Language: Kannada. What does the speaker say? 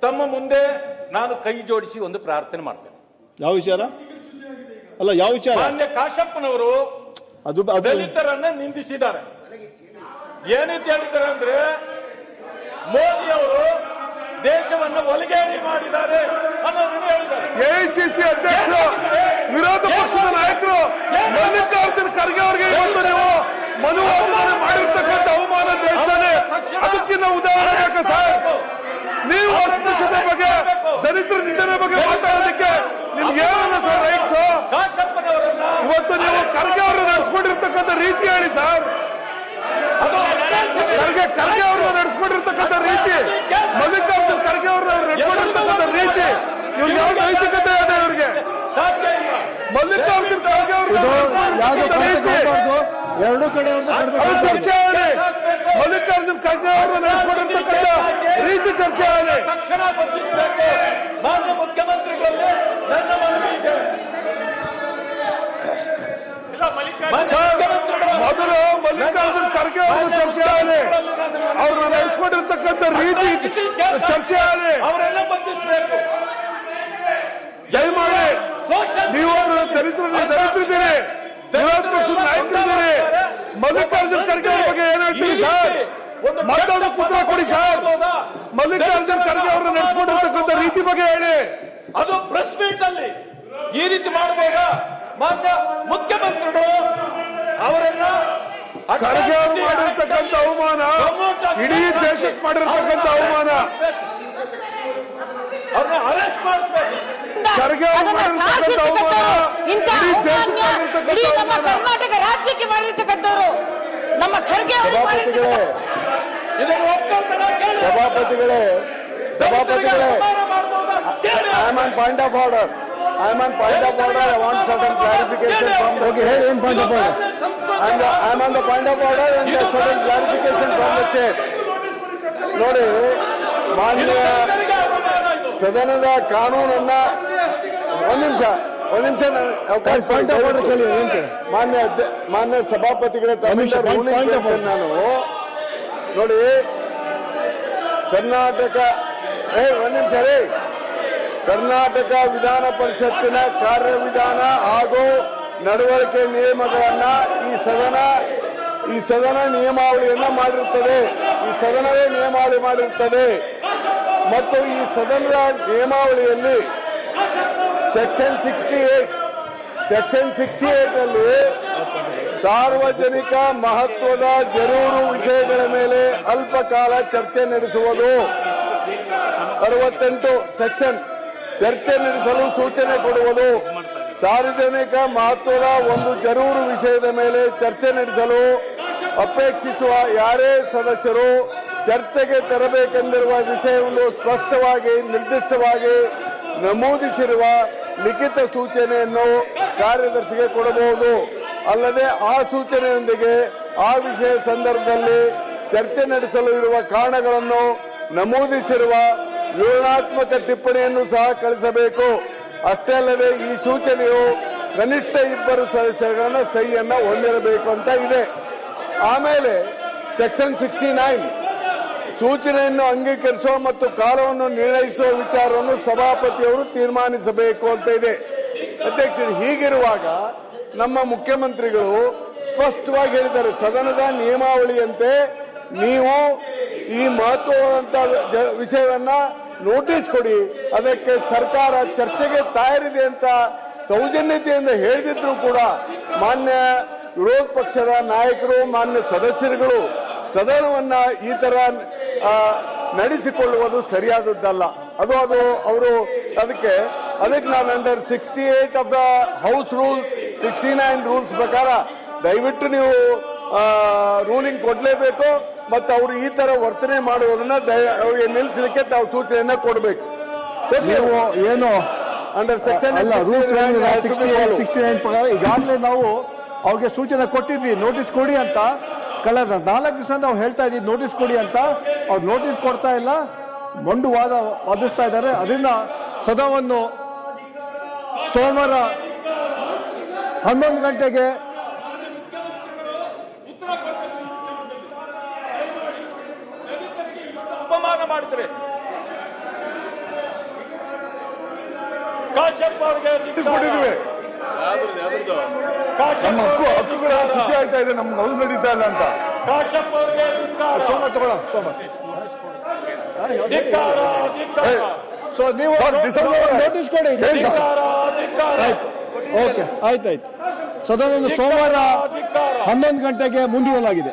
ತಮ್ಮ ಮುಂದೆ ನಾನು ಕೈ ಜೋಡಿಸಿ ಒಂದು ಪ್ರಾರ್ಥನೆ ಮಾಡ್ತೇನೆ. ಯಾವ ವಿಚಾರ? ಅಲ್ಲ, ಯಾವ ವಿಚಾರ? ಮಾನ್ಯ ಕಾಶಪ್ಪನವರು ಅದು ದಲಿತರನ್ನ ನಿಂದಿಸಿದ್ದಾರೆ. ಏನಂತ ಹೇಳಿದ್ದಾರೆ ಅಂದ್ರೆ, ಮೋದಿ ಅವರು ದೇಶವನ್ನು ಒಲಗೇರಿ ಮಾಡಿದ್ದಾರೆ ಅನ್ನೋದನ್ನು ಹೇಳಿದ್ದಾರೆ. ಎಐಸಿಸಿ ಅಧ್ಯಕ್ಷರು, ವಿರೋಧ ಪಕ್ಷದ ನಾಯಕರು ಮಲ್ಲಿಕಾರ್ಜುನ್ ಖರ್ಗೆ ಅವರಿಗೆ ಇವತ್ತು ನೀವು ಮನುವಾದ ಮಾಡಿರ್ತಕ್ಕಂಥ ಅವಮಾನ ದೇಶದಲ್ಲಿ ಅದಕ್ಕಿಂತ ಉದಾಹರಣೆ ಬೇಕಾ ಸರ್? ನೀವು ಅಸ್ಪೃಶ್ಯತೆ ಬಗ್ಗೆ, ದಲಿತರ ನಿಂದನೆ ಬಗ್ಗೆ ಮಾತಾಡೋದಕ್ಕೆ ನಿಮ್ಗೆ ಏನಲ್ಲ ಸರ್ ರೈಟ್ಸ್? ಇವತ್ತು ನೀವು ಖರ್ಗೆ ಅವರು ನಡೆಸ್ಕೊಂಡಿರ್ತಕ್ಕಂಥ ರೀತಿ ಹೇಳಿ ಸರ್. ಖರ್ಗೆ ಅವರು ನಡೆಸ್ಕೊಂಡಿರ್ತಕ್ಕಂಥ ರೀತಿ, ಮಲ್ಲಿಕಾರ್ಜುನ್ ಖರ್ಗೆ ಅವರು ನಡೆಸ್ಕೊಂಡಿರ್ತಕ್ಕಂಥ ರೀತಿ, ಇವ್ರಿಗೆ ಯಾವ ನೈತಿಕತೆ ಇದೆ ಇವ್ರಿಗೆ? ಮಲ್ಲಿಕಾರ್ಜುನ್ ಖರ್ಗೆ ಅವರು ಎರಡು ಕಡೆ ಚರ್ಚೆ ಆಗಲಿ. ಮಲ್ಲಿಕಾರ್ಜುನ್ ಖರ್ಗೆ ಅವರು ನಡೆಸ್ಕೊಂಡಿರ್ತಕ್ಕಂಥ ರೀತಿ ಚರ್ಚೆ ಆಗಲಿ. ತಕ್ಷಣ ಬಂಧಿಸಬೇಕು. ಮಾನ್ಯ ಮುಖ್ಯಮಂತ್ರಿಗಳಲ್ಲಿ ನನ್ನ ಮನವಿ ಇದೆ. ಮೊದಲು ಮಲ್ಲಿಕಾರ್ಜುನ್ ಖರ್ಗೆ ಅವರು ಚರ್ಚೆ ಆಗಲಿ, ಅವ್ರನ್ನ ನಡೆಸ್ಕೊಂಡಿರ್ತಕ್ಕಂಥ ರೀತಿ ಚರ್ಚೆ ಆಗಲಿ. ಅವರೆಲ್ಲ ಬಂಧಿಸಬೇಕು. ದಯಮಾಡಿ ನೀವು ದಲಿತರಿದ್ದೀರಿ, ವಿರೋಧ ಪಕ್ಷದ ನಾಯಕರಿದ್ದೀರಿ. ಮಲ್ಲಿಕಾರ್ಜುನ್ ಖರ್ಗೆ ಅವ್ರ ಬಗ್ಗೆ ಏನ್ ಹೇಳ್ತೀರಿ ಸರ್? ಮತ್ತೊಂದು ಪುತ್ರ ಕೊಡಿ ಸರ್. ಮಲ್ಲಿಕಾರ್ಜುನ್ ಖರ್ಗೆ ಅವರು ನಡೆಸ್ಕೊಂಡಿರ್ತಕ್ಕಂಥ ರೀತಿ ಬಗ್ಗೆ ಹೇಳಿ. ಅದು ಪ್ರೆಸ್ ಮೀಟ್ ಅಲ್ಲಿ ಈ ರೀತಿ ಮಾಡಬಹುದಾ? ಮಾನ್ಯ ಮುಖ್ಯಮಂತ್ರಿಗಳು ಅವರನ್ನ ಖರ್ಗೆ ಅವರು ಮಾಡಿರ್ತಕ್ಕಂಥ ಅವಮಾನ, ಇಡೀ ದೇಶಕ್ಕೆ ಮಾಡಿರ್ತಕ್ಕಂಥ ಅವಮಾನ, ಅವ್ರನ್ನ ಅರೆಸ್ಟ್ ಮಾಡಿಸ್ಬೇಕು. ಖರ್ಗೆ ಅವರು ಮಾಡಿರ್ತಕ್ಕಂಥ ಅವಮಾನ, ಇಡೀ ದೇಶಕ್ಕೆ ಮಾಡಿರ್ತಕ್ಕಂಥ ಅವಮಾನ. ಕರ್ನಾಟಕ ರಾಜ್ಯಕ್ಕೆ ಮಾಡಿರ್ತಕ್ಕಂಥವ್ರು ನಮ್ಮ ಖರ್ಗೆ ಅವರು ಇದನ್ನು ಒಪ್ಕೊಳ್ತಾರ? ಸಭಾಪತಿಗಳೇ, I am on point of order. I want certain clarification from the... Okay, hey, in point of order. I am on the point of order and there certain clarification from the chair. ನೋಡಿ, ಮಾನ್ಯ ಸದನದ ಕಾನೂನನ್ನ ಒಂದ್ ನಿಮಿಷ ಅವಕಾಶ ಪಾಯಿಂಟ್ ಆಫ್ ಆರ್ಡರ್ ಕೇಳಿ. ಮಾನ್ಯ ಸಭಾಪತಿಗಳ ನಾನು ನೋಡಿ, ಕರ್ನಾಟಕ ಒಂದ್ ನಿಮಿಷ ರೀ, ಕರ್ನಾಟಕ ವಿಧಾನ ಪರಿಷತ್ತಿನ ಕಾರ್ಯವಿಧಾನ ಹಾಗೂ ನಡವಳಿಕೆ ನಿಯಮಗಳನ್ನ ಈ ಸದನ ನಿಯಮಾವಳಿಯನ್ನ ಮಾಡಿರುತ್ತದೆ. ಈ ಸದನವೇ ನಿಯಮಾವಳಿ ಮಾಡಿರುತ್ತದೆ ಮತ್ತು ಈ ಸದನದ ನಿಯಮಾವಳಿಯಲ್ಲಿ ಸೆಕ್ಷನ್ 68 ಅಲ್ಲಿ ಸಾರ್ವಜನಿಕ ಮಹತ್ವದ ಜರೂರು ವಿಷಯಗಳ ಮೇಲೆ ಅಲ್ಪಕಾಲ ಚರ್ಚೆ ನಡೆಸುವುದು, 68 ಸೆಕ್ಷನ್ ಚರ್ಚೆ ನಡೆಸಲು ಸೂಚನೆ ಕೊಡುವುದು, ಸಾರ್ವಜನಿಕ ಮಹತ್ವದ ಒಂದು ಜರೂರು ವಿಷಯದ ಮೇಲೆ ಚರ್ಚೆ ನಡೆಸಲು ಅಪೇಕ್ಷಿಸುವ ಯಾರೇ ಸದಸ್ಯರು ಚರ್ಚೆಗೆ ತರಬೇಕೆಂದಿರುವ ವಿಷಯವನ್ನು ಸ್ಪಷ್ಟವಾಗಿ ನಿರ್ದಿಷ್ಟವಾಗಿ ನಮೂದಿಸಿರುವ ಲಿಖಿತ ಸೂಚನೆಯನ್ನು ಕಾರ್ಯದರ್ಶಿಗೆ ಕೊಡಬಹುದು. ಅಲ್ಲದೆ ಆ ಸೂಚನೆಯೊಂದಿಗೆ ಆ ವಿಷಯ ಸಂದರ್ಭದಲ್ಲಿ ಚರ್ಚೆ ನಡೆಸಲು ಇರುವ ಕಾರಣಗಳನ್ನು ನಮೂದಿಸಿರುವ ವಿವರಣಾತ್ಮಕ ಟಿಪ್ಪಣಿಯನ್ನು ಸಹ ಕಳಿಸಬೇಕು. ಅಷ್ಟೇ ಅಲ್ಲದೆ ಈ ಸೂಚನೆಯು ಕನಿಷ್ಠ 2 ಸದಸ್ಯರ ಸಹಿಯನ್ನ ಹೊಂದಿರಬೇಕು ಅಂತ ಇದೆ. ಆಮೇಲೆ ಸೆಕ್ಷನ್ 69 ಸೂಚನೆಯನ್ನು ಅಂಗೀಕರಿಸುವ ಮತ್ತು ಕಾಲವನ್ನು ನಿರ್ಣಯಿಸುವ ವಿಚಾರವನ್ನು ಸಭಾಪತಿಯವರು ತೀರ್ಮಾನಿಸಬೇಕು ಅಂತ ಇದೆ. ಅಧ್ಯಕ್ಷರು, ಹೀಗಿರುವಾಗ ನಮ್ಮ ಮುಖ್ಯಮಂತ್ರಿಗಳು ಸ್ಪಷ್ಟವಾಗಿ ಹೇಳಿದ್ದಾರೆ, ಸದನದ ನಿಯಮಾವಳಿಯಂತೆ ನೀವು ಈ ಮಹತ್ವವಾದಂತಹ ವಿಷಯವನ್ನ ನೋಟಿಸ್ ಕೊಡಿ, ಅದಕ್ಕೆ ಸರ್ಕಾರ ಚರ್ಚೆಗೆ ತಯಾರಿದೆ ಅಂತ ಸೌಜನ್ಯತೆಯಿಂದ ಹೇಳಿದ್ರು ಕೂಡ ಮಾನ್ಯ ವಿರೋಧ ಪಕ್ಷದ ನಾಯಕರು, ಮಾನ್ಯ ಸದಸ್ಯರುಗಳು ಸದನವನ್ನ ಈ ತರ ನಡೆಸಿಕೊಳ್ಳುವುದು ಸರಿಯಾದದ್ದಲ್ಲ. ಅದು ಅದಕ್ಕೆ ನಾನು under 68 of the house rules, 69 rules ಪ್ರಕಾರ ದಯವಿಟ್ಟು ನೀವು ರೂಲಿಂಗ್ ಕೊಡ್ಲೇಬೇಕು ಮತ್ತು ಅವರು ಈ ತರ ವರ್ತನೆ ಮಾಡುವುದನ್ನ ಅವರಿಗೆ ನಿಲ್ಲಿಸಲಿಕ್ಕೆ ತಾವು ಸೂಚನೆಯನ್ನ ಕೊಡಬೇಕು. ನೀವು ಏನು ಅಂಡರ್ ಸೆಕ್ಷನ್ 69 ಪ್ರಕಾರ ಈಗಾಗಲೇ ನಾವು ಅವ್ರಿಗೆ ಸೂಚನೆ ಕೊಟ್ಟಿದ್ವಿ, ನೋಟಿಸ್ ಕೊಡಿ ಅಂತ. ಕಳೆದ 4 ದಿವಸ ನಾವು ಹೇಳ್ತಾ ಇದ್ವಿ ನೋಟಿಸ್ ಕೊಡಿ ಅಂತ. ಅವ್ರು ನೋಟಿಸ್ ಕೊಡ್ತಾ ಇಲ್ಲ, ಮೊಂಡು ವಾದಿಸ್ತಾ ಇದ್ದಾರೆ. ಅದರಿಂದ ಸದನವನ್ನು ಸೋಮವಾರ 11 ಗಂಟೆಗೆ ಅಪಮಾನ ಮಾಡಿದ್ರೆ ಕಾಶ್ಯಪ್ ಅವ್ರಿಗೆ ಕೊಟ್ಟಿದ್ದೀವಿ. ನಮ್ಮ ಹಕ್ಕುಗಳ ಖುಷಿ ಆಗ್ತಾ ಇದೆ, ನಮ್ಗೆ ಹೌದು ನಡೀತಾ ಇಲ್ಲ ಅಂತ. ಕಾಶ್ಯಪ್ ಅವ್ರಿಗೆ ಸೋಮ ತಗೊಳ ಸೋಮ. ಸೊ ನೀವು ನೋಟಿಸ್ ಕೊಡಿ. ಓಕೆ, ಆಯ್ತಾಯ್ತು. ಸದನವನ್ನು ಸೋಮವಾರ 11 ಗಂಟೆಗೆ ಮುಂದೂಡಲಾಗಿದೆ.